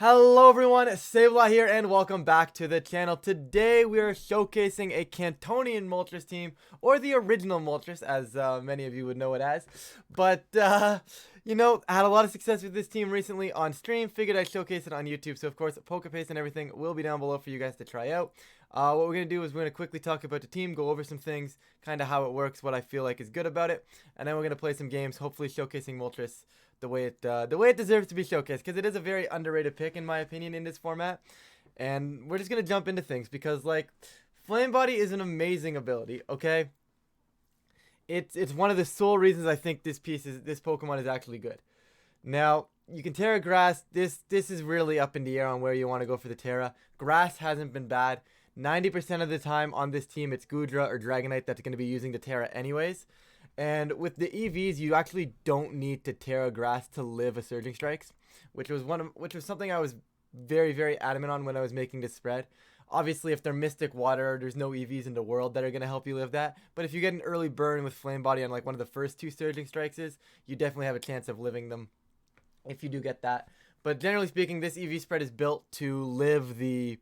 Hello everyone, SableyeVGC here and welcome back to the channel. Today we are showcasing a Cantonian Moltres team, or the original Moltres as many of you would know it as. But, I had a lot of success with this team recently on stream, figured I'd showcase it on YouTube. So of course, Pokepaste and everything will be down below for you guys to try out. What we're going to do is we're going to quickly talk about the team, go over some things, kind of how it works, what I feel like is good about it. And then we're going to play some games, hopefully showcasing Moltres the way it deserves to be showcased, because it is a very underrated pick in my opinion in this format. And we're just gonna jump into things because Flame Body is an amazing ability. Okay, it's one of the sole reasons I think this Pokemon is actually good. Now you can Terra Grass. This is really up in the air on where you want to go for the Terra. Grass hasn't been bad. 90% of the time on this team it's Goodra or Dragonite that's going to be using the Terra anyways. And with the EVs, you actually don't need to Terra Grass to live a Surging Strikes, which was something I was very, very adamant on when I was making this spread. Obviously, if they're Mystic Water, there's no EVs in the world that are going to help you live that. But if you get an early burn with Flame Body on one of the first two Surging Strikes, you definitely have a chance of living them if you do get that. But generally speaking, this EV spread is built to live the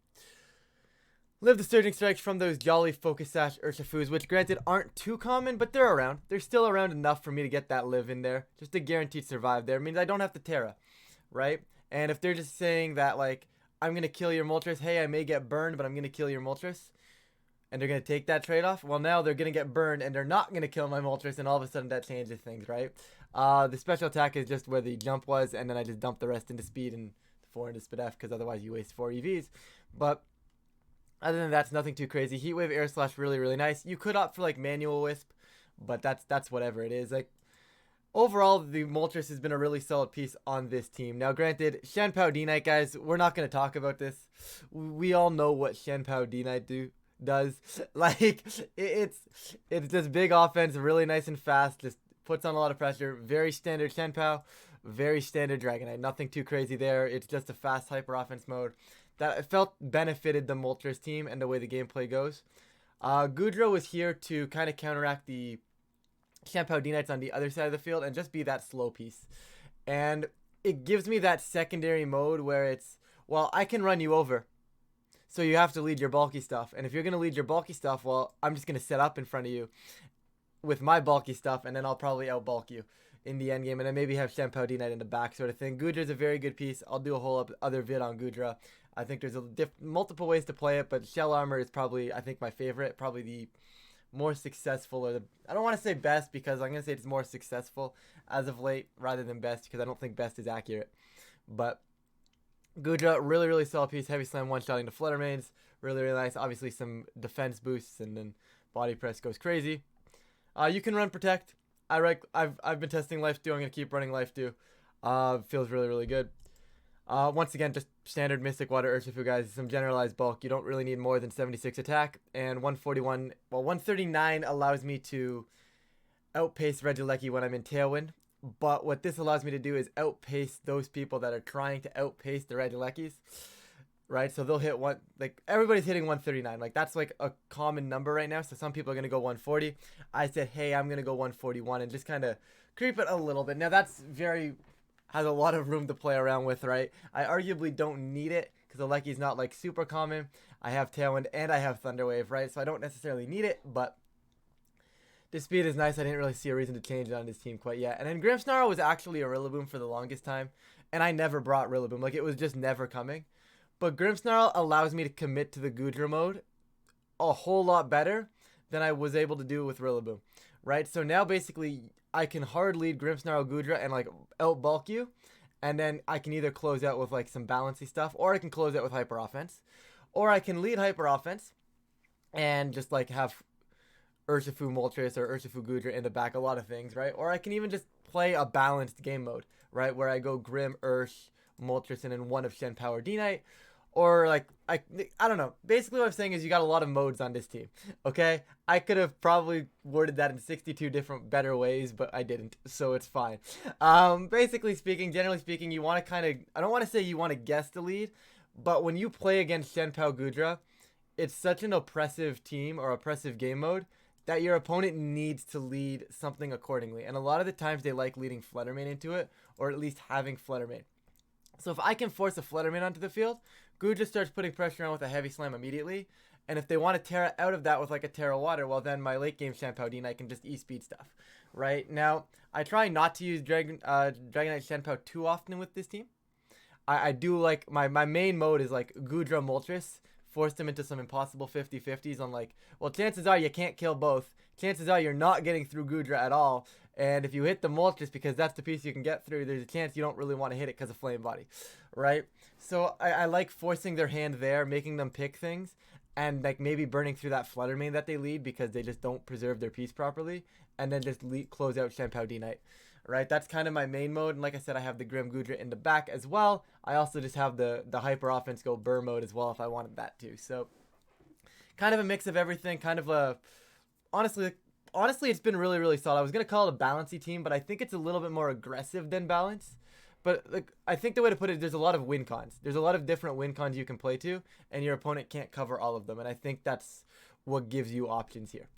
Surging Strikes from those Jolly Focus Sash Urshifus, which granted aren't too common, but they're around. They're still around enough for me to get that live in there, just to guaranteed survive there. It means I don't have to Terra, right? And if they're just saying that, I'm going to kill your Moltres, hey, I may get burned, but I'm going to kill your Moltres, and they're going to take that trade-off, well, now they're going to get burned, and they're not going to kill my Moltres, and all of a sudden that changes things, right? The special attack is just where the jump was, and then I just dump the rest into speed and 4 into Spadef, because otherwise you waste 4 EVs. But other than that, it's nothing too crazy. Heat Wave, Air Slash, really, really nice. You could opt for Manual Wisp, but that's whatever it is. Overall, the Moltres has been a really solid piece on this team. Now, granted, Shenpao D-Knight, guys, we're not going to talk about this. We all know what Shenpao D-Knight does. It's this big offense, really nice and fast, just puts on a lot of pressure. Very standard Shenpao, very standard Dragonite. Nothing too crazy there. It's just a fast hyper offense mode that I felt benefited the Moltres team and the way the gameplay goes. Goodra was here to kind of counteract the Shenpao D-Knights on the other side of the field and just be that slow piece. And it gives me that secondary mode where it's, well, I can run you over, so you have to lead your bulky stuff. And if you're going to lead your bulky stuff, well, I'm just going to set up in front of you with my bulky stuff, and then I'll probably outbulk you in the end game, and then maybe have Shenpao D-Knight in the back sort of thing. Gudra's a very good piece. I'll do a whole other vid on Goodra. I think there's multiple ways to play it, but Shell Armor is probably, I think, my favorite. Probably the more successful, or I don't want to say best, because I'm going to say it's more successful as of late rather than best, because I don't think best is accurate. But Goodra, really, really solid piece. Heavy Slam one-shotting the Flutter Mains. Really, really nice. Obviously some defense boosts, and then Body Press goes crazy. You can run Protect. I've been testing Life Dew. I'm going to keep running Life Dew. Feels really, really good. Once again, just standard Mystic Water Urshifu, guys. Some generalized bulk. You don't really need more than 76 attack. And 139 allows me to outpace Regieleki when I'm in Tailwind. But what this allows me to do is outpace those people that are trying to outpace the Regielekis. Right? So they'll hit everybody's hitting 139. That's a common number right now. So some people are going to go 140. I said, hey, I'm going to go 141 and just kind of creep it a little bit. Now that's has a lot of room to play around with, right? I arguably don't need it because the Leki's not super common. I have Tailwind and I have Thunder Wave, right? So I don't necessarily need it, but the speed is nice. I didn't really see a reason to change it on this team quite yet. And then Grimmsnarl was actually a Rillaboom for the longest time, and I never brought Rillaboom. It was just never coming. But Grimmsnarl allows me to commit to the Goodra mode a whole lot better than I was able to do with Rillaboom, right? So now basically I can hard lead Grimmsnarl Goodra and outbulk you, and then I can either close out with some balancy stuff, or I can close out with hyper offense, or I can lead hyper offense and just have Urshifu Moltres or Urshifu Goodra in the back, a lot of things, right? Or I can even just play a balanced game mode, right, where I go Grim, Moltres, and then one of Shenpao or D-Knight. Or I don't know. Basically what I'm saying is you got a lot of modes on this team, okay? I could have probably worded that in 62 different better ways, but I didn't, so it's fine. Basically speaking, generally speaking, you want to I don't want to say you want to guess the lead, but when you play against Shenpao Goodra, it's such an oppressive team or oppressive game mode that your opponent needs to lead something accordingly. And a lot of the times they like leading Fluttermane into it, or at least having Fluttermane. So if I can force a Flutterman onto the field, Goodra starts putting pressure on with a Heavy Slam immediately. And if they want to Terra out of that with like a Terra Water, well then my late game Shanpao can just E-Speed stuff. Right? Now, I try not to use Dragonite Shanpao too often with this team. I do like, my main mode is like Goodra-Moltres. Force them into some impossible 50-50s on like, well, chances are you can't kill both. Chances are you're not getting through Goodra at all. And if you hit the Moltres, because that's the piece you can get through, there's a chance you don't really want to hit it because of Flame Body, right? So I like forcing their hand there, making them pick things, and like maybe burning through that Flutter Mane that they lead because they just don't preserve their piece properly, and then just close out Shanpao D-Knight. Right, that's kind of my main mode, and like I said, I have the Grim Goodra in the back as well. I also just have the Hyper Offense Go Burr mode as well if I wanted that too. So, kind of a mix of everything. Kind of a, honestly, it's been really, really solid. I was gonna call it a balancy team, but I think it's a little bit more aggressive than balance. But like, I think the way to put it, there's a lot of win cons. There's a lot of different win cons you can play to, and your opponent can't cover all of them. And I think that's what gives you options here.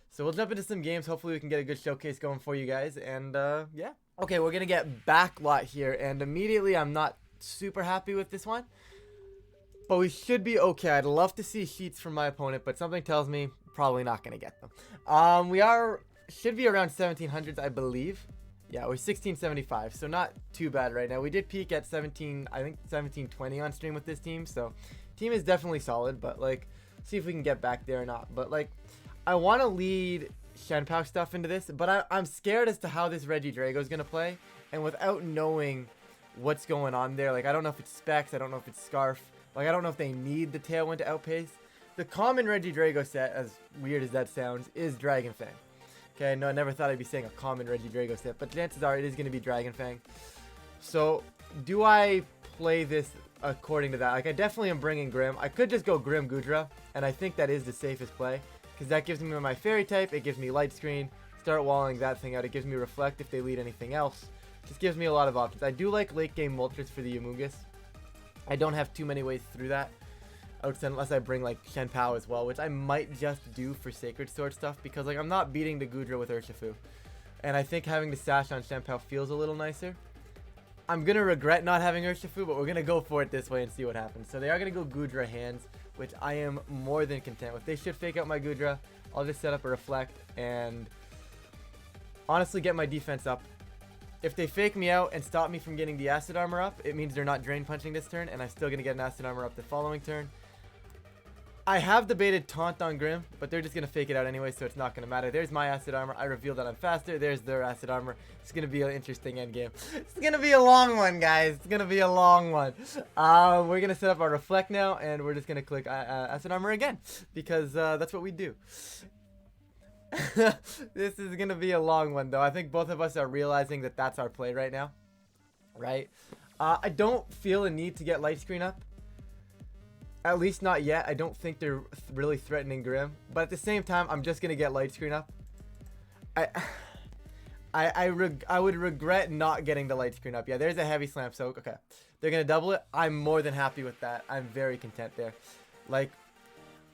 So we'll jump into some games. Hopefully we can get a good showcase going for you guys. And yeah. Okay, we're going to get Backlot here. And immediately I'm not super happy with this one. But we should be okay. I'd love to see sheets from my opponent, but something tells me probably not going to get them. Should be around 1700s, I believe. Yeah, we're 1675, so not too bad right now. We did peak at 1720 on stream with this team. So team is definitely solid, but like, see if we can get back there or not. But like, I want to lead Shanpao stuff into this, but I'm scared as to how this Regidrago is going to play. And without knowing what's going on there, like I don't know if it's Specs, I don't know if it's Scarf. Like I don't know if they need the Tailwind to outpace. The common Regidrago set, as weird as that sounds, is Dragon Fang. Okay, no, I never thought I'd be saying a common Regidrago set, but chances are it is going to be Dragon Fang. So, do I play this according to that? Like I definitely am bringing Grim. I could just go Grim Goodra, and I think that is the safest play. Because that gives me my fairy type, it gives me light screen, start walling that thing out, it gives me reflect if they lead anything else. Just gives me a lot of options. I do like late game Moltres for the Amoonguss. I don't have too many ways through that. Unless I bring like Shanpao as well, which I might just do for Sacred Sword stuff. Because like I'm not beating the Goodra with Urshifu. And I think having the Sash on Shanpao feels a little nicer. I'm going to regret not having Urshifu, but we're going to go for it this way and see what happens. So they are going to go Goodra hands, which I am more than content with. They should fake out my Goodra. I'll just set up a Reflect and honestly get my defense up. If they fake me out and stop me from getting the Acid Armor up, it means they're not Drain Punching this turn, and I'm still going to get an Acid Armor up the following turn. I have debated Taunt on Grim, but they're just going to fake it out anyway, so it's not going to matter. There's my Acid Armor. I reveal that I'm faster. There's their Acid Armor. It's going to be an interesting endgame. It's going to be a long one, guys. It's going to be a long one. We're going to set up our Reflect now, and we're just going to click Acid Armor again, because that's what we do. This is going to be a long one, though. I think both of us are realizing that that's our play right now. Right? I don't feel a need to get Light Screen up. At least not yet. I don't think they're really threatening Grim. But at the same time, I'm just going to get Light Screen up. I would regret not getting the Light Screen up. Yeah, there's a Heavy Slam Soak. Okay. They're going to double it. I'm more than happy with that. I'm very content there. Like,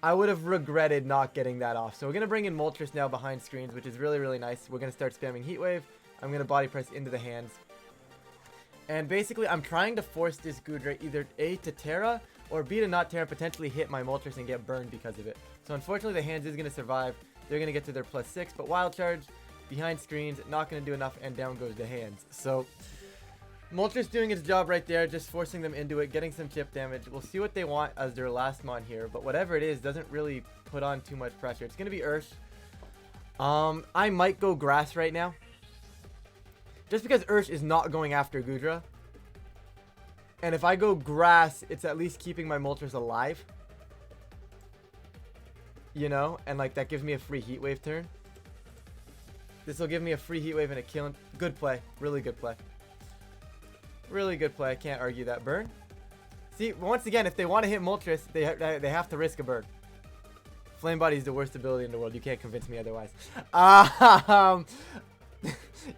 I would have regretted not getting that off. So we're going to bring in Moltres now behind screens, which is really, really nice. We're going to start spamming Heat Wave. I'm going to Body Press into the hands. And basically, I'm trying to force this Goodra either A, to Terra, or B, to not Terra, potentially hit my Moltres and get burned because of it. So unfortunately, the hands is going to survive. They're going to get to their +6, but Wild Charge, behind screens, not going to do enough, and down goes the hands. So Moltres doing its job right there, just forcing them into it, getting some chip damage. We'll see what they want as their last mon here, but whatever it is, doesn't really put on too much pressure. It's going to be Ursh. I might go Grass right now. Just because Ursh is not going after Goodra. And if I go Grass, it's at least keeping my Moltres alive. You know? And like that gives me a free Heat Wave turn. This will give me a free Heat Wave and a kill. Good play. Really good play. Really good play. I can't argue that. Burn. See, once again, if they want to hit Moltres, they have to risk a burn. Flame Body is the worst ability in the world. You can't convince me otherwise.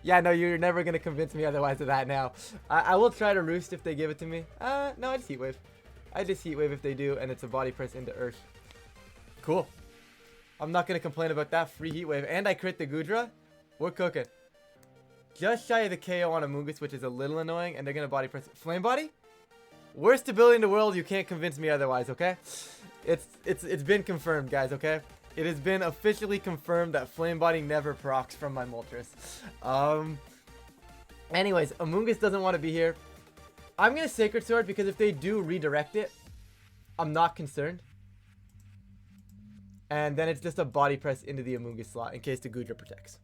Yeah, no, you're never going to convince me otherwise of that now. I will try to Roost if they give it to me. No, I just Heat Wave. I just Heat Wave if they do, and it's a Body Press into Ursh. Cool. I'm not going to complain about that. Free Heat Wave. And I crit the Goodra. We're cooking. Just shy of the KO on Amoonguss, which is a little annoying, and they're going to Body Press. Flame Body? Worst ability in the world. You can't convince me otherwise, okay? It's been confirmed, guys, okay? It has been officially confirmed that Flame Body never procs from my Moltres. Anyways, Amoonguss doesn't want to be here. I'm going to Sacred Sword because if they do redirect it, I'm not concerned. And then it's just a Body Press into the Amoonguss slot in case the Goodra protects.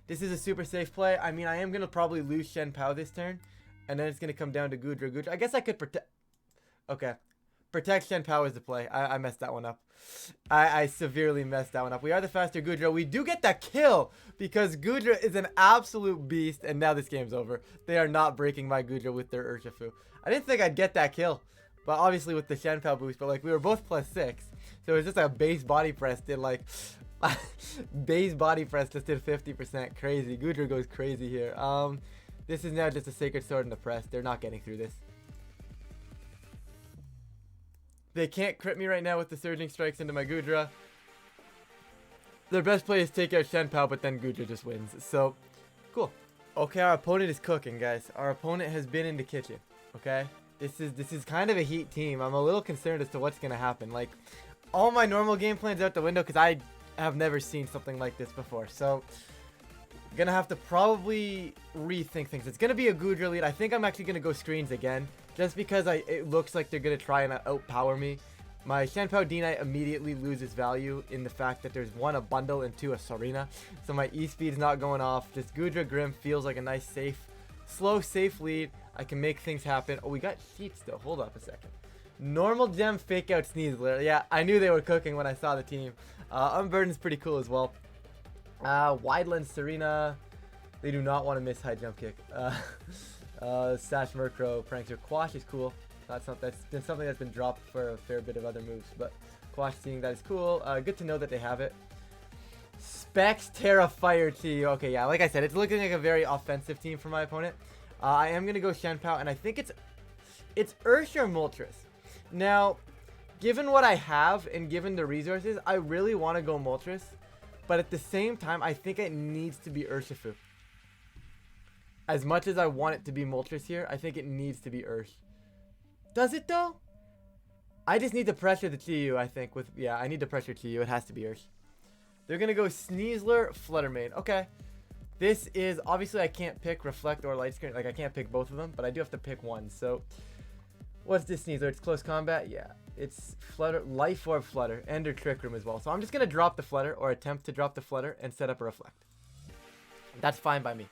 This is a super safe play. I mean, I am going to probably lose Shen Pao this turn. And then it's going to come down to Goodra. I guess I could protect... Okay. Protect Shen Pao is the play. I messed that one up. I severely messed that one up. We are the faster Goodra. We do get that kill because Goodra is an absolute beast. And now this game's over. They are not breaking my Goodra with their Urshifu. I didn't think I'd get that kill. But obviously with the Shen Pao boost. But like we were both +6. So it was just a base body press did like... base body press just did 50%. Crazy. Goodra goes crazy here. This is now just a Sacred Sword in the press. They're not getting through this. They can't crit me right now with the Surging Strikes into my Goodra. Their best play is take out Shen Pao, but then Goodra just wins. So, cool. Okay, our opponent is cooking, guys. Our opponent has been in the kitchen. Okay? This is kind of a heat team. I'm a little concerned as to what's going to happen. Like, all my normal game plans out the window because I have never seen something like this before. So... gonna have to probably rethink things. It's gonna be a Goodra lead. I think I'm actually gonna go screens again, just because it looks like they're gonna try and outpower me. My Shen Pao D-Knight immediately loses value in the fact that there's one, a bundle, and two, a Serena. So my E-speed's not going off. Just Goodra Grim feels like a nice, safe, slow, safe lead. I can make things happen. Oh, we got Sheets though. Hold up a second. Normal Gem, Fake Out Sneasler. Yeah, I knew they were cooking when I saw the team. Unburden's pretty cool as well. Wide Lens Serena. They do not want to miss High Jump Kick. Sash Murkrow, Prankster. Quash is cool. That's been something that's been dropped for a fair bit of other moves, but Quash seeing that is cool. Good to know that they have it. Specs Terra Fire T. Okay, yeah, like I said, it's looking like a very offensive team for my opponent. I am gonna go Shen Pao, and I think it's Ursh or Moltres. Now, given what I have and given the resources, I really want to go Moltres. But at the same time, I think it needs to be Urshifu. As much as I want it to be Moltres here, I think it needs to be Ursh. Does it though? I just need to pressure the Chiyu, I think. Yeah, I need to pressure Chiyu. It has to be Ursh. They're going to go Sneasler, Fluttermane. Okay. This is, obviously I can't pick Reflect or Light Screen. Like, I can't pick both of them, but I do have to pick one. So, what's this Sneasler? It's close combat? Yeah. It's Flutter, Life Orb Flutter, and their Trick Room as well. So I'm just going to drop the Flutter, or attempt to drop the Flutter, and set up a Reflect. That's fine by me.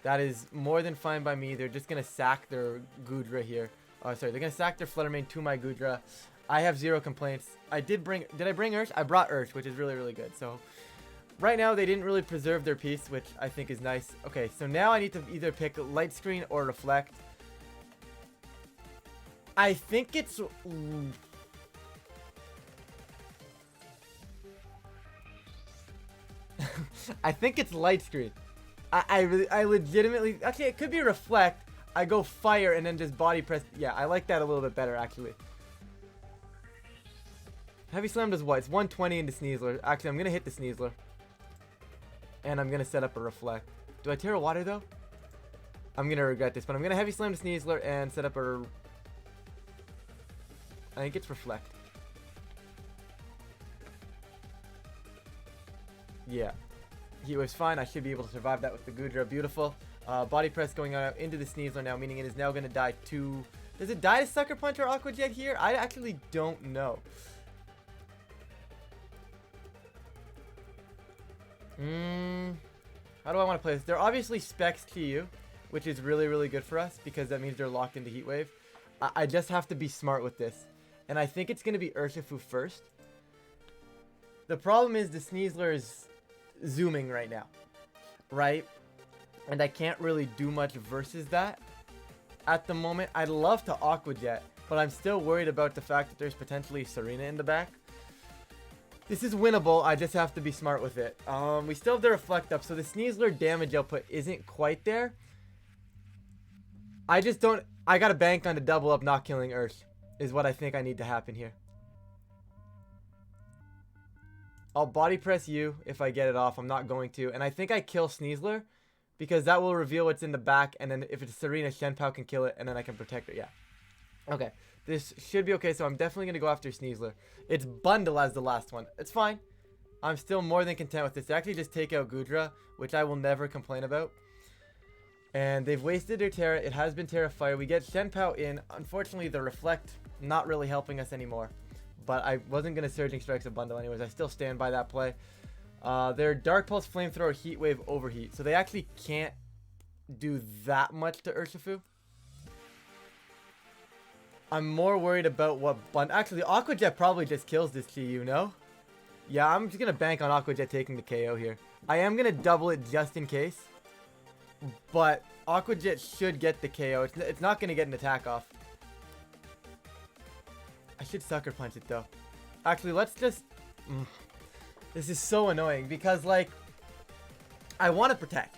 That is more than fine by me. They're just going to sack their Goodra here. Oh, sorry. They're going to sack their Fluttermane to my Goodra. I have zero complaints. Did I bring Ursh? I brought Ursh, which is really, really good. So right now, they didn't really preserve their piece, which I think is nice. Okay, so now I need to either pick Light Screen or Reflect. I think it's... I think it's Light Screen. I legitimately... Actually, it could be Reflect. I go Fire and then just Body Press. Yeah, I like that a little bit better, actually. Heavy Slam does what? It's 120 into Sneasler. Actually, I'm going to hit the Sneasler. And I'm going to set up a Reflect. Do I Terra Water, though? I'm going to regret this, but I'm going to Heavy Slam to Sneasler and set up a... I think it's Reflect. Yeah. He was fine. I should be able to survive that with the Goodra. Beautiful. Body Press going out into the Sneasler now, meaning it is now going to die to... Does it die to Sucker Punch or Aqua Jet here? I actually don't know. How do I want to play this? They're obviously Specs to you, which is really, really good for us because that means they're locked into Heat Wave. I just have to be smart with this. And I think it's going to be Urshifu first. The problem is the Sneasler is zooming right now. Right? And I can't really do much versus that at the moment. I'd love to Aqua Jet, but I'm still worried about the fact that there's potentially Serena in the back. This is winnable. I just have to be smart with it. We still have the Reflect up, so the Sneasler damage output isn't quite there. I just don't... I gotta bank on the double up not killing Ursh, is what I think I need to happen here. I'll Body Press you if I get it off. I'm not going to. And I think I kill Sneasler because that will reveal what's in the back, and then if it's Serena, Shenpao can kill it, and then I can protect her. Yeah. Okay. This should be okay, so I'm definitely going to go after Sneasler. It's Bundle as the last one. It's fine. I'm still more than content with this. They actually just take out Goodra, which I will never complain about. And they've wasted their Terra. It has been Terra Fire. We get Shenpao in. Unfortunately, the Reflect not really helping us anymore. But I wasn't going to Surging Strikes a Bundle anyways. I still stand by that play. Their Dark Pulse, Flamethrower, Heat Wave, Overheat. So they actually can't do that much to Urshifu. I'm more worried about what Bundle... Actually, Aqua Jet probably just kills this Chi-Yu, no? Yeah, I'm just going to bank on Aqua Jet taking the KO here. I am going to double it just in case. But Aqua Jet should get the KO. It's not going to get an attack off. I should Sucker Punch it, though. Actually, let's just... This is so annoying because, like, I want to protect.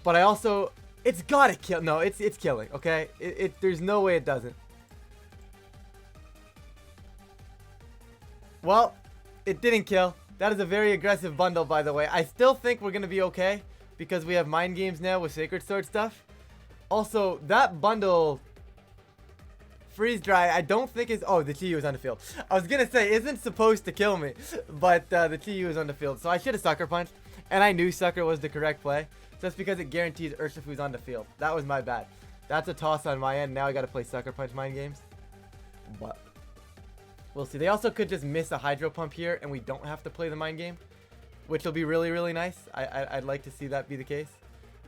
But I also... It's gotta kill. No, it's killing, okay? There's no way it doesn't. Well, it didn't kill. That is a very aggressive bundle, by the way. I still think we're gonna be okay because we have Mind Games now with Sacred Sword stuff. Also, that bundle... Freeze Dry, I don't think is... Oh, the Chi-Yu is on the field. I was gonna say, isn't supposed to kill me. But the Chi-Yu is on the field. So I should have Sucker Punched. And I knew Sucker was the correct play. Just because it guarantees Urshifu's on the field. That was my bad. That's a toss on my end. Now I gotta play Sucker Punch Mind Games. But we'll see. They also could just miss a Hydro Pump here, and we don't have to play the Mind Game, which will be really, really nice. I'd like to see that be the case.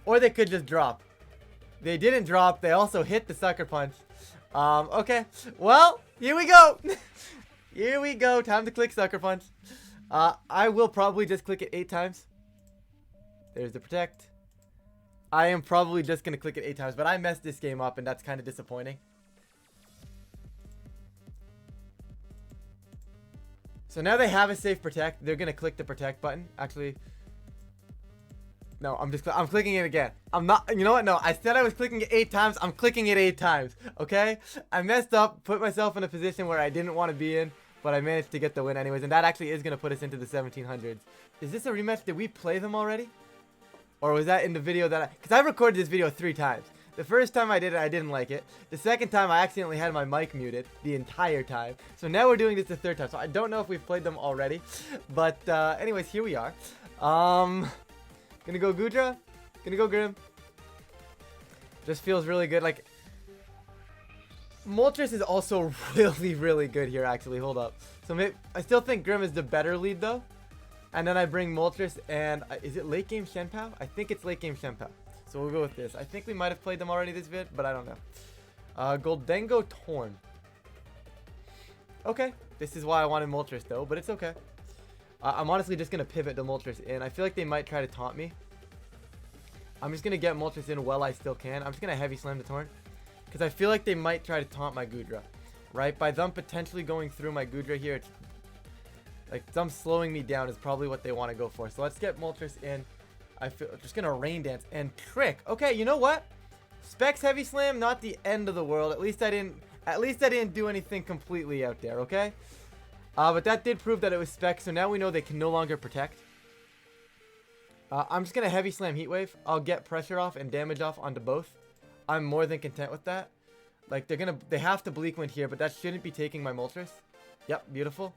Or they could just drop. They didn't drop. They also hit the Sucker Punch. Okay. Well, here we go. Here we go. Time to click Sucker Punch. I will probably just click it 8 times. There's the Protect. I am probably just going to click it 8 times, but I messed this game up, and that's kind of disappointing. So now they have a safe Protect. They're going to click the Protect button. Actually, no, I'm clicking it again. I'm not, you know what? No, I said I was clicking it 8 times. I'm clicking it 8 times, okay? I messed up, put myself in a position where I didn't want to be in, but I managed to get the win anyways, and that actually is going to put us into the 1700s. Is this a rematch? Did we play them already? Or was that in the video that because I recorded this video 3 times. The first time I did it, I didn't like it. The second time, I accidentally had my mic muted the entire time. So now we're doing this the 3rd time. So I don't know if we've played them already. But anyways, here we are. Gonna go Goodra. Gonna go Grim. Just feels really good. Like, Moltres is also really, really good here, actually. Hold up. So maybe, I still think Grim is the better lead, though. And then I bring Moltres, and is it late game Shenpao? I think it's late game Shenpao. So we'll go with this. I think we might have played them already this vid, but I don't know. Goldengo Torn. Okay. This is why I wanted Moltres, though, but it's okay. I'm honestly just going to pivot the Moltres in. I feel like they might try to taunt me. I'm just going to get Moltres in while I still can. I'm just going to Heavy Slam the Torn. Because I feel like they might try to taunt my Goodra. Right? By them potentially going through my Goodra here, it's like them slowing me down is probably what they want to go for. So let's get Moltres in. I feel just gonna Rain Dance and Trick. Okay, you know what? Specs Heavy Slam, not the end of the world. At least I didn't do anything completely out there. Okay. But that did prove that it was Specs. So now we know they can no longer protect. I'm just gonna Heavy Slam Heat Wave. I'll get pressure off and damage off onto both. I'm more than content with that. Like they have to Bleak Wind here, but that shouldn't be taking my Moltres. Yep, beautiful.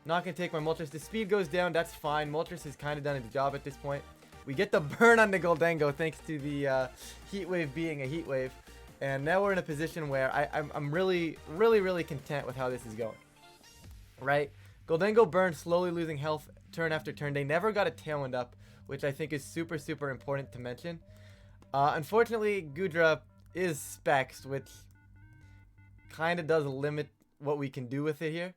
Not going to take my Moltres. The speed goes down. That's fine. Moltres has kind of done its job at this point. We get the burn on the Goldengo thanks to the Heat Wave being a Heat Wave. And now we're in a position where I'm really, really, really content with how this is going. Right? Goldengo burn, slowly losing health turn after turn. They never got a Tailwind up, which I think is super, super important to mention. Unfortunately, Goodra is Specs, which kind of does limit what we can do with it here.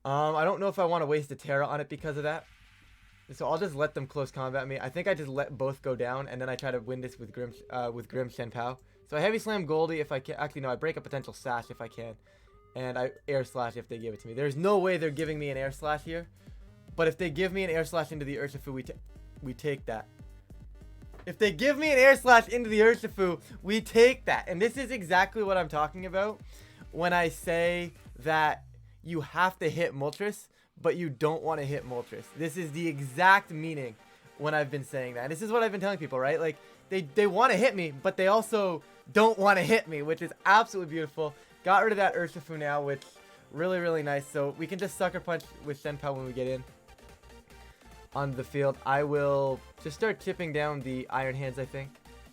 I don't know if I want to waste a Terra on it because of that. So I'll just let them close combat me. I think I just let both go down, and then I try to win this with Grim Shenpao. So I Heavy Slam Goldie if I can. Actually, no, I break a potential Sash if I can. And I Air Slash if they give it to me. There's no way they're giving me an Air Slash here. But if they give me an Air Slash into the Urshifu, we take that. If they give me an Air Slash into the Urshifu, we take that. And this is exactly what I'm talking about when I say that you have to hit Moltres, but you don't want to hit Moltres. This is the exact meaning when I've been saying that. And this is what I've been telling people, right? Like, they want to hit me, but they also don't want to hit me, which is absolutely beautiful. Got rid of that Urshifu now, which really, really nice. So we can just Sucker Punch with Shenpao when we get in on the field. I will just start chipping down the Iron Hands, I think.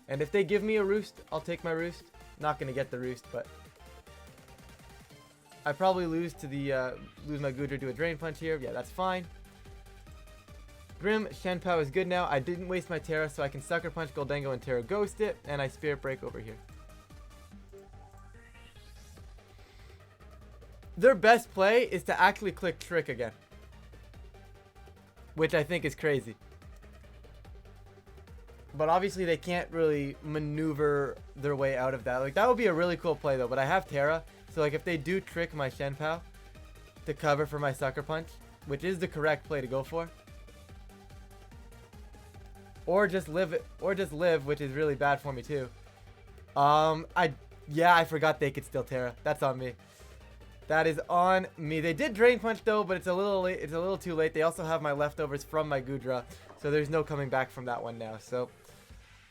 And if they give me a Roost, I'll take my Roost. Not going to get the Roost, but I probably lose my Goodra to a Drain Punch here. Yeah, that's fine. Grim Shenpao is good now. I didn't waste my Terra, so I can Sucker Punch Goldengo and Terra Ghost it, and I Spirit Break over here. Their best play is to actually click Trick again, which I think is crazy. But obviously they can't really maneuver their way out of that. Like, that would be a really cool play though, but I have Terra, so like if they do trick my Shenpao to cover for my Sucker Punch, which is the correct play to go for, or just live, which is really bad for me too. I forgot they could still Terra. That's on me. That is on me. They did Drain Punch though, but it's a little late. It's a little too late. They also have my leftovers from my Goodra, so there's no coming back from that one now. So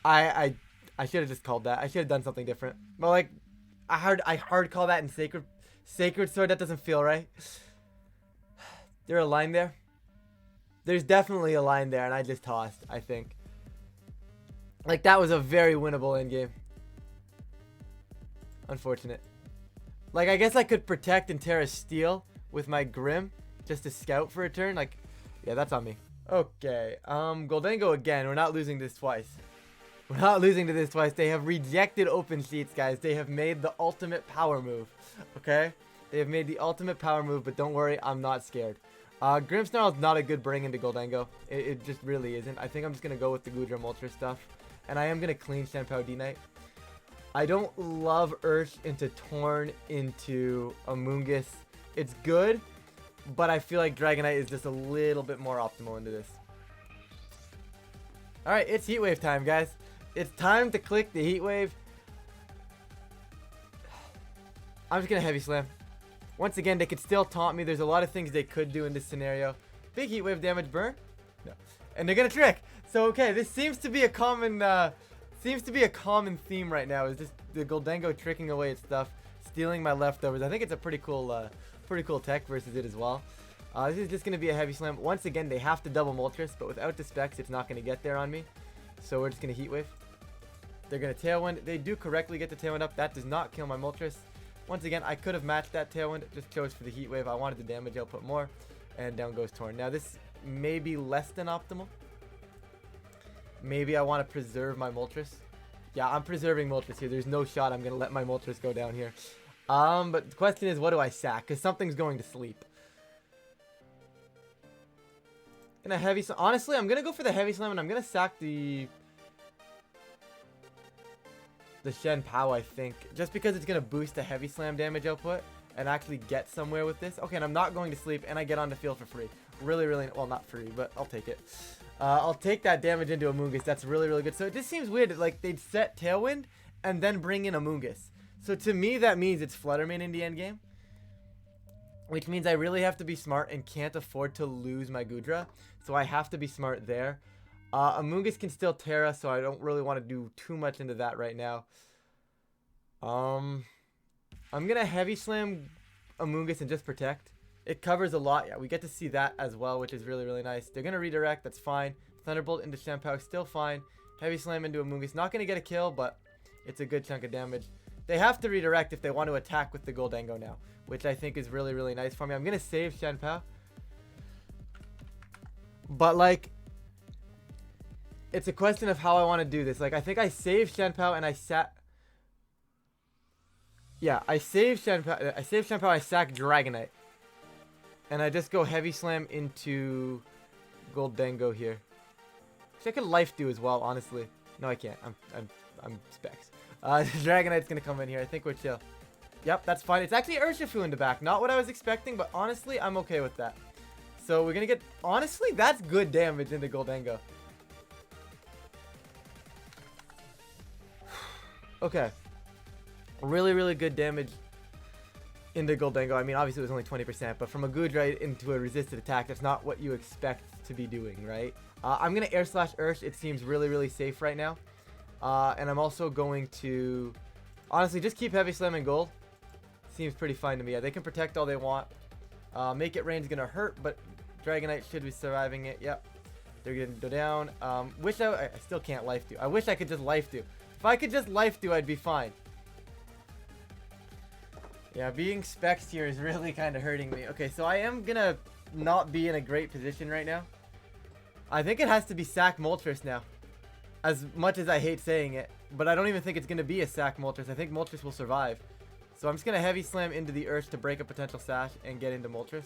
I should have just called that. I should have done something different. But like, I hard call that in Sacred Sword. That doesn't feel right. There a line there? There's definitely a line there, and I just tossed, I think. Like, that was a very winnable endgame. Unfortunate. Like, I guess I could protect and Terra Steel with my Grim just to scout for a turn. Like, yeah, that's on me. Okay, Goldengo again. We're not losing this twice. We're not losing to this twice. They have rejected open sheets, guys. They have made the ultimate power move, okay? They have made the ultimate power move, but don't worry, I'm not scared. Grimmsnarl is not a good bring into Goldengo. It just really isn't. I think I'm just going to go with the goodra-Moltres stuff. And I am going to clean Shenpao D-Knight. I don't love Ursh into Torn into Amoonguss. It's good, but I feel like Dragonite is just a little bit more optimal into this. Alright, it's Heat Wave time, guys. It's time to click the Heat Wave. I'm just going to Heavy Slam. Once again, they could still taunt me. There's a lot of things they could do in this scenario. Big Heat Wave damage burn. No. And they're going to Trick. So, okay, this seems to be a common... theme right now, is just the Goldengo tricking away its stuff, stealing my leftovers. I think it's a pretty cool tech versus it as well. This is just going to be a Heavy Slam. Once again, they have to double Moltres, but without the specs, it's not going to get there on me. So we're just going to Heat Wave. They're going to Tailwind. They do correctly get the Tailwind up. That does not kill my Moltres. Once again, I could have matched that Tailwind, just chose for the Heat Wave. I wanted the damage output more, and down goes Torn. Now this may be less than optimal. Maybe I want to preserve my Moltres. Yeah, I'm preserving Moltres here. There's no shot I'm going to let my Moltres go down here. But the question is, what do I sack? Because something's going to sleep. Gonna Heavy Slam. Honestly, I'm going to go for the Heavy Slam, and I'm going to sack the Shenpao, I think. Just because it's going to boost the Heavy Slam damage output and actually get somewhere with this. Okay, and I'm not going to sleep, and I get on the field for free. Really, really... Well, not free, but I'll take it. I'll take that damage into Amoonguss. That's really, really good. So it just seems weird that, like, they'd set Tailwind and then bring in Amoonguss. So to me, that means it's Fluttermane in the endgame. Which means I really have to be smart and can't afford to lose my Goodra. So I have to be smart there. Amoonguss can still Terra, so I don't really want to do too much into that right now. I'm going to Heavy Slam Amoonguss and just protect. It covers a lot. Yeah, we get to see that as well, which is really, really nice. They're going to redirect. That's fine. Thunderbolt into Shenpao. Still fine. Heavy Slam into Amoonguss. Not going to get a kill, but it's a good chunk of damage. They have to redirect if they want to attack with the Goldengo now, which I think is really, really nice for me. I'm going to save Shenpao. But, like, it's a question of how I want to do this. Like, I think I save Shenpao and I sat... Yeah, I save Shenpao, I sack Dragonite. And I just go Heavy Slam into Goldengo here. Which I could Life do as well, honestly. No, I can't. I'm specs. Dragonite's gonna come in here. I think we're chill. Yep, that's fine. It's actually Urshifu in the back. Not what I was expecting, but honestly, I'm okay with that. So we're gonna get... Honestly, that's good damage into Goldengo. Okay. Really, really good damage into Goldengo. I mean, obviously it was only 20%, but from a Goodra into a resisted attack, that's not what you expect to be doing, right? I'm going to Air Slash Ursh. It seems really, really safe right now. And I'm also going to, honestly, just keep Heavy Slam and Gold. Seems pretty fine to me. Yeah, they can protect all they want. Make It Rain's going to hurt, but Dragonite should be surviving it. Yep. They're going to go down. I still can't Life Dew. I wish I could just Life Dew. If I could just Life Dew, I'd be fine. Yeah, being Specs here is really kind of hurting me. Okay, so I am going to not be in a great position right now. I think it has to be Sack Moltres now. As much as I hate saying it. But I don't even think it's going to be a Sack Moltres. I think Moltres will survive. So I'm just going to Heavy Slam into the Ursh to break a potential Sash and get into Moltres.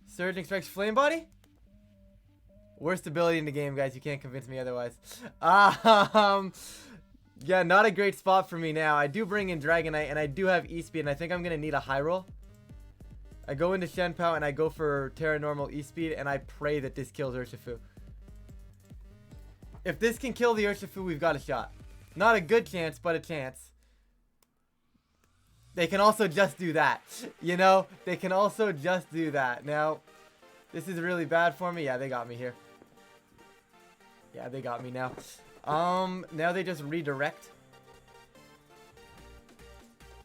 Surging Strikes Flame Body? Worst ability in the game, guys. You can't convince me otherwise. Yeah, not a great spot for me now. I do bring in Dragonite, and I do have E-Speed, and I think I'm going to need a high roll. I go into Shenpao, and I go for Terra Normal E-Speed, and I pray that this kills Urshifu. If this can kill the Urshifu, we've got a shot. Not a good chance, but a chance. They can also just do that. You know? They can also just do that. Now, this is really bad for me. Yeah, they got me here. Yeah, they got me now. Now they just redirect.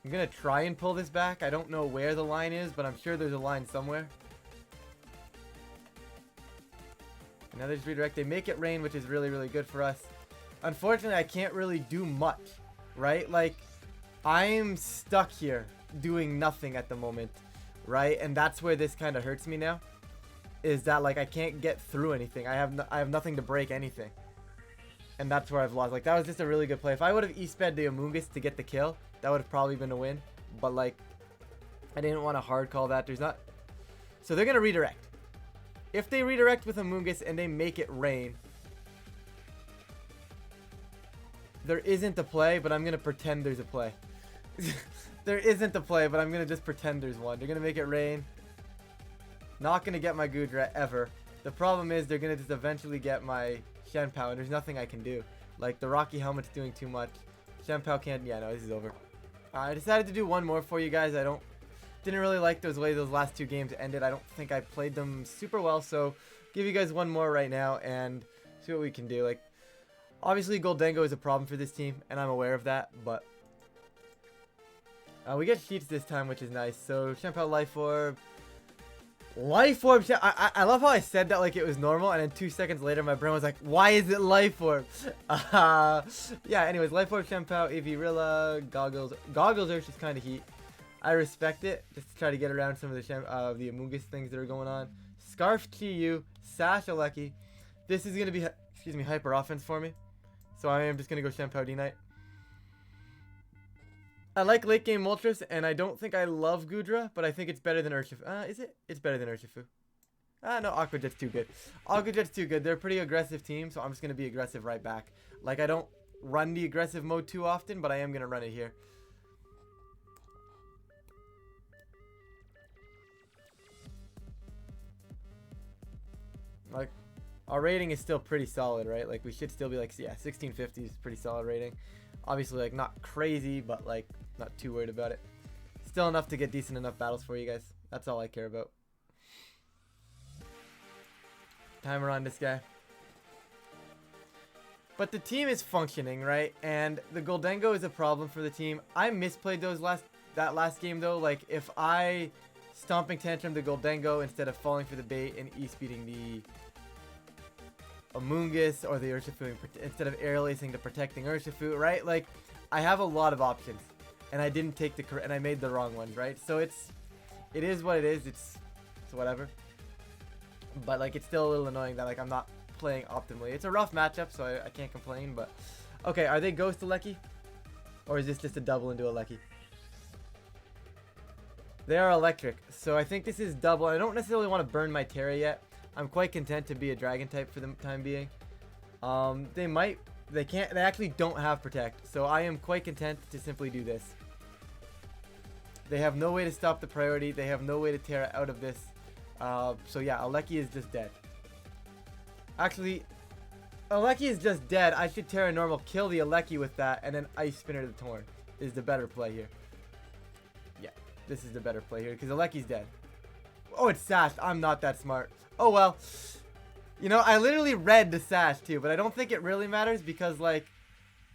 I'm gonna try and pull this back. I don't know where the line is, but I'm sure there's a line somewhere. Now they just redirect. They make it rain, which is really, really good for us. Unfortunately, I can't really do much, right? Like, I'm stuck here doing nothing at the moment, right? And that's where this kind of hurts me now. Is that, like, I can't get through anything. I have nothing to break anything. And that's where I've lost. Like, that was just a really good play. If I would have E-sped the Amoonguss to get the kill, that would have probably been a win. But, like, I didn't want to hard call that. There's not... So they're going to redirect. If they redirect with Amoonguss and they make it rain, there isn't a play, but I'm going to pretend there's a play. There isn't a play, but I'm going to just pretend there's one. They're going to make it rain. Not going to get my Goodra ever. The problem is they're going to just eventually get my Shenpao, and there's nothing I can do. Like, the Rocky Helmet's doing too much. Shenpao can't... Yeah, no, this is over. I decided to do one more for you guys. Didn't really like those way those last two games ended. I don't think I played them super well, so give you guys one more right now and see what we can do. Like, obviously Goldengo is a problem for this team, and I'm aware of that, but we get Sheets this time, which is nice. So Shenpao Life Orb. Life Orb. I love how I said that like it was normal, and then 2 seconds later my brain was like, why is it Life Orb? Yeah, anyways, Life Orb, Shenpao, Avirilla, Goggles. Goggles are just kind of heat. I respect it, just to try to get around some of the Amoonguss things that are going on. Scarf Chi-Yu, Sash Aleki. This is going to be, excuse me, hyper offense for me. So I am just going to go Shenpao D-Knight. I like late game Moltres, and I don't think I love Goodra, but I think it's better than Urshifu. Is it? It's better than Urshifu. No, Aqua Jet's too good. Aqua Jet's too good. They're a pretty aggressive team, so I'm just going to be aggressive right back. Like, I don't run the aggressive mode too often, but I am going to run it here. Like, our rating is still pretty solid, right? Like, we should still be like, yeah, 1650 is pretty solid rating. Obviously, like, not crazy, but, like, not too worried about it. Still enough to get decent enough battles for you guys. That's all I care about. Timer on this guy. But the team is functioning, right? And the Goldengo is a problem for the team. I misplayed that last game, though. Like, if I Stomping Tantrum the Goldengo instead of falling for the bait and E-speeding the Amoonguss or the Urshifu instead of air lacing to protecting Urshifu, right? Like, I have a lot of options, and I didn't take and I made the wrong ones, right? So it is what it is. It's whatever. But like, it's still a little annoying that like I'm not playing optimally. It's a rough matchup, so I can't complain. But okay, are they Ghost Aleki, or is this just a double into Aleki? They are electric, so I think this is double. I don't necessarily want to burn my Terra yet. I'm quite content to be a dragon type for the time being. They actually don't have protect, so I am quite content to simply do this. They have no way to stop the priority. They have no way to Terra out of this. So yeah, Aleki is just dead. Actually, Aleki is just dead. I should Terra Normal, kill the Aleki with that, and then Ice Spinner the Torn is the better play here. Yeah. this is the better play here because Aleki's dead. Oh, it's sashed. I'm not that smart. Oh, well. You know, I literally read the sash too, but I don't think it really matters because, like,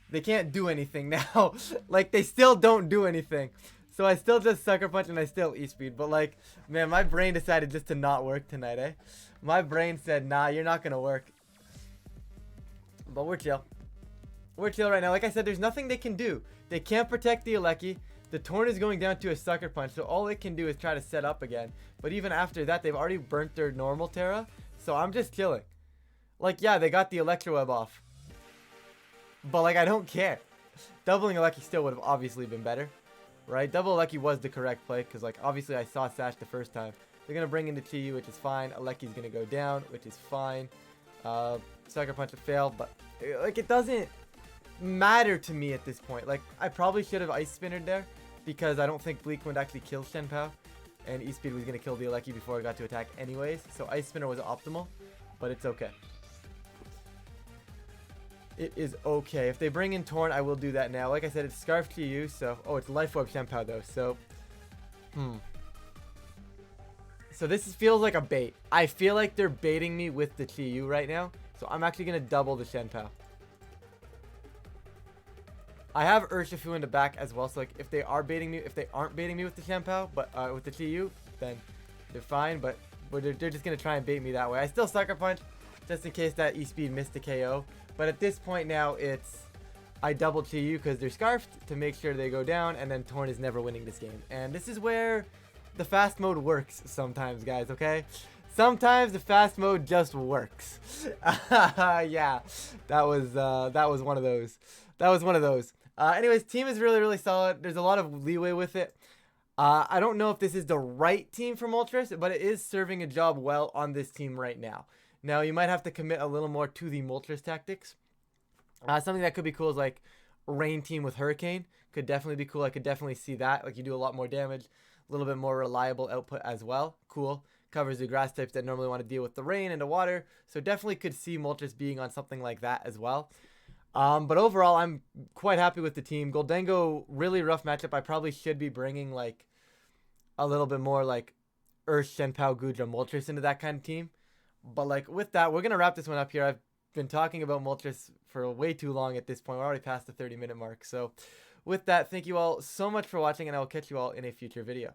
they can't do anything now. Like, they still don't do anything. So I still just Sucker Punch and I still E-Speed. But, like, man, my brain decided just to not work tonight, eh? My brain said, nah, you're not going to work. But we're chill. We're chill right now. Like I said, there's nothing they can do. They can't protect the Aleki. The Torn is going down to a Sucker Punch, so all it can do is try to set up again. But even after that, they've already burnt their normal Terra. So I'm just chilling. Like, yeah, they got the Electro Web off. But, like, I don't care. Doubling Aleki still would have obviously been better. Right? Double Aleki was the correct play. Because, like, obviously I saw Sash the first time. They're going to bring in the Chi-Yu, which is fine. Aleki's going to go down, which is fine. Sucker Punch would fail. But, like, it doesn't matter to me at this point. Like, I probably should have Ice Spinnered there. Because I don't think Bleak would actually kill Shen Pao. And E-Speed was going to kill the Aleki before it got to attack anyways. So Ice Spinner was optimal. But it's okay. It is okay. If they bring in Torn, I will do that now. Like I said, it's Scarf Chi-Yu, so... Oh, it's Life Orb Shen Pao, though, so... So this feels like a bait. I feel like they're baiting me with the Chi-Yu right now. So I'm actually going to double the Shen Pao. I have Urshifu in the back as well, so like if they are baiting me, if they aren't baiting me with the Shen Pao, but with the Chi-Yu, then they're fine, but they're just going to try and bait me that way. I still Sucker Punch, just in case that E-Speed missed the KO. But at this point now, it's I double Chi-Yu because they're Scarfed to make sure they go down, and then Torn is never winning this game. And this is where the fast mode works sometimes, guys, okay? Sometimes the fast mode just works. Yeah, that was one of those. That was one of those. Anyways, team is really, really solid. There's a lot of leeway with it. I don't know if this is the right team for Moltres, but it is serving a job well on this team right now. Now, you might have to commit a little more to the Moltres tactics. Something that could be cool is like Rain team with Hurricane. Could definitely be cool. I could definitely see that. Like, you do a lot more damage. A little bit more reliable output as well. Cool. Covers the grass types that normally want to deal with the rain and the water. So definitely could see Moltres being on something like that as well. But overall, I'm quite happy with the team. Goldengo, really rough matchup. I probably should be bringing like a little bit more like Earth, Shen Pao, Goodra, Moltres into that kind of team. But like with that, we're going to wrap this one up here. I've been talking about Moltres for way too long at this point. We're already past the 30-minute mark. So with that, thank you all so much for watching, and I will catch you all in a future video.